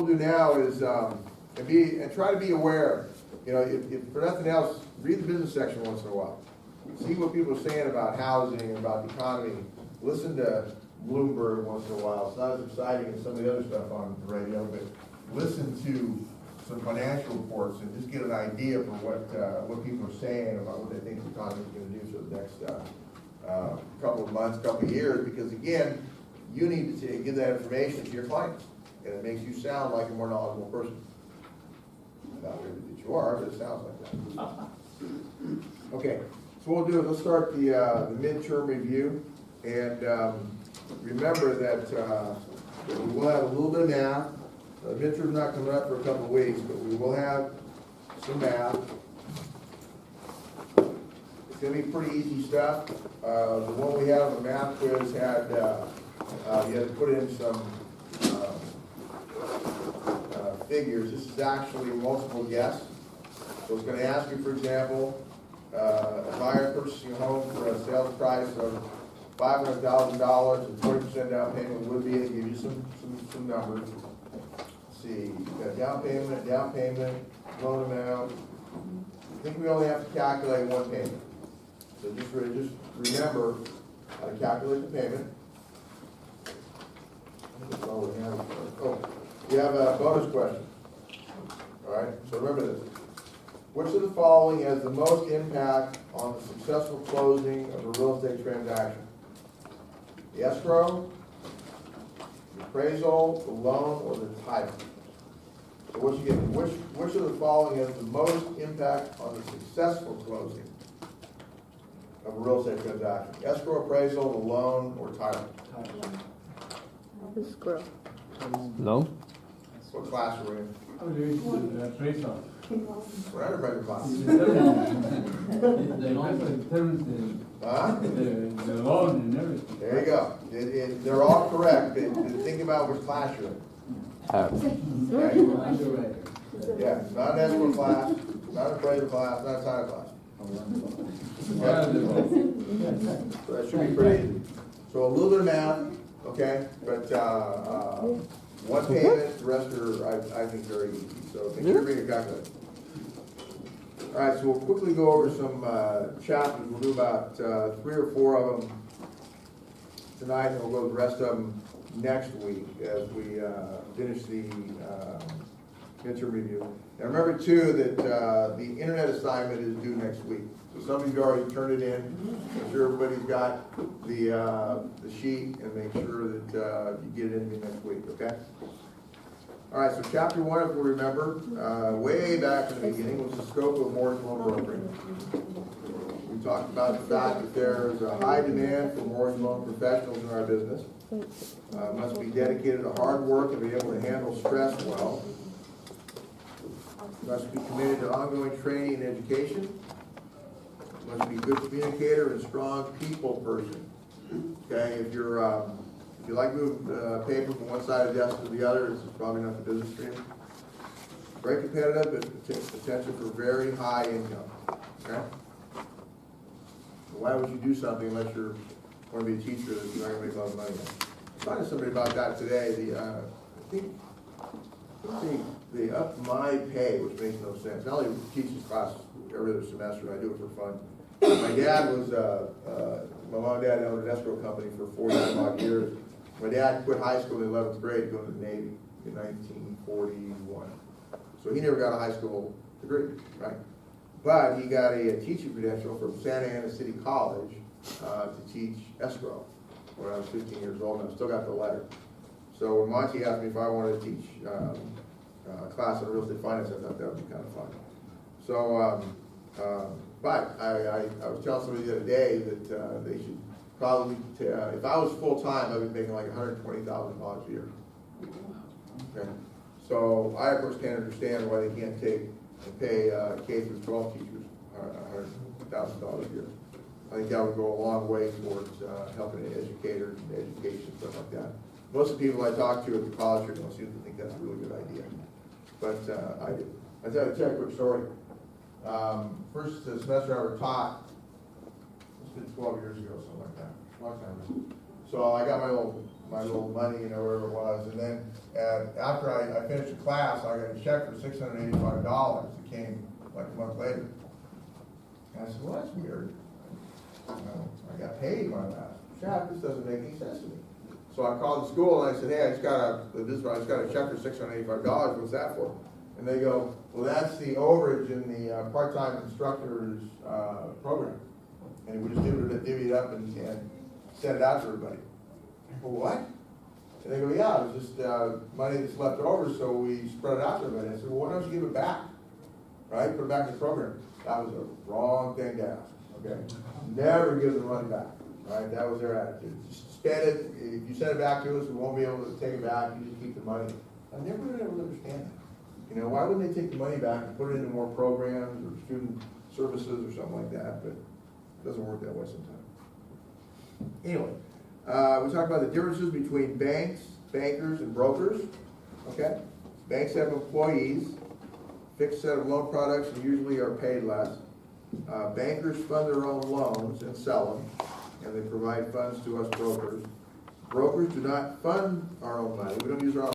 we'll do now is, and try to be aware, if for nothing else, read the business section once in a while. See what people are saying about housing, about the economy. Listen to Bloomberg once in a while. It's not as exciting as some of the other stuff on the radio, but listen to some financial reports and just get an idea for what people are saying about what they think the economy is going to do for the next couple of months, couple of years. Because again, you need to give that information to your clients, and it makes you sound like a more knowledgeable person. Not really that you are, but it sounds like that. Okay, so what we'll do is let's start the midterm review, and remember that we will have a little bit of math. The midterm's not coming up for a couple of weeks, but we will have some math. It's going to be pretty easy stuff. The one we had on the math quiz had you had to put in some figures. This is actually multiple guess. So it's going to ask you, for example, a buyer purchasing a home for a sales price of $500,000 and 20% down payment would be, give you some numbers. Let's see, you've got down payment, loan amount. I think we only have to calculate one payment. So just remember how to calculate the payment. That's all we have. Oh, we have a bonus question. All right, so remember this. Which of the following has the most impact on the successful closing of a real estate transaction? The escrow, the appraisal, the loan, or the title? So what you get? Which of the following has the most impact on the successful closing of a real estate transaction? Escrow, appraisal, the loan, or title? Escrow. Loan? What class are we in? Appraisal. We're undergraduate class. Huh? The loan and everything. There you go. They're all correct. Think about which class you're in. Okay? Yeah, not an escrow class, not an appraisal class, not a title class. So that should be pretty easy. So a little bit of math, okay, but one payment, the rest are, I think, very easy. So make sure you bring your calculator. All right, so we'll quickly go over some chapters. We'll do about 3 or 4 of them tonight, and we'll go the rest of them next week as we finish the midterm review. And remember, too, that the internet assignment is due next week. So some of you already turned it in. Make sure everybody's got the sheet, and make sure that you get it in me next week, okay? All right, so chapter 1, if you remember, way back in the beginning, was the scope of mortgage loan brokering. We talked about the fact that there's a high demand for mortgage loan professionals in our business. Must be dedicated to hard work and be able to handle stress well. Must be committed to ongoing training and education. Must be a good communicator and strong people person. Okay, if you like moving paper from one side of the desk to the other, this is probably not the business stream. Very competitive, but potential for very high income. Okay? So why would you do something unless you want to be a teacher that you're not going to make a lot of money on? I was talking to somebody about that today. I think they upped my pay, which makes no sense. Not only teach this class every other semester, I do it for fun. My dad was, my mom and dad owned an escrow company for 40-some-odd years. My dad quit high school in the 11th grade to go to the Navy in 1941. So he never got a high school degree, right? But he got a teaching credential from Santa Ana City College to teach escrow when I was 15 years old, and I still got the letter. So when Monty asked me if I wanted to teach a class on real estate finance, I thought that would be kind of fun. So, but I was telling somebody the other day that they should probably, if I was full-time, I would be making like $120,000 a year. Okay. So I, of course, can't understand why they can't take and pay K through 12 teachers $100,000 a year. I think that would go a long way towards helping educators and education, stuff like that. Most of the people I talk to at the college are going to seem to think that's a really good idea. But I do. I'll tell you a quick story. First semester I ever taught, it's been 12 years ago, something like that, a long time ago. So I got my little money, you know, wherever it was, and then, after I finished the class, I got a check for $685 that came like a month later. And I said, well, that's weird. Well, I got paid my last check, this doesn't make any sense to me. So I called the school and I said, hey, I just got a check for $685, what's that for? And they go, well, that's the overage in the part-time instructor's program. And we just divvy it up and send it out to everybody. Well, what? And they go, yeah, it was just money that's left over, so we spread it out to everybody. I said, well, why don't you give it back? Right, put it back in the program. That was a wrong thing to ask, okay? Never give the money back, right? That was their attitude. Just spend it, if you send it back to us, we won't be able to take it back, you just keep the money. I never been able to understand that. You know, why wouldn't they take the money back and put it into more programs or student services or something like that, but it doesn't work that way sometimes. Anyway, we talked about the differences between banks, bankers, and brokers, okay? Banks have employees, fixed set of loan products, and usually are paid less. Bankers fund their own loans and sell them, and they provide funds to us brokers. Brokers do not fund our own money. We don't use our own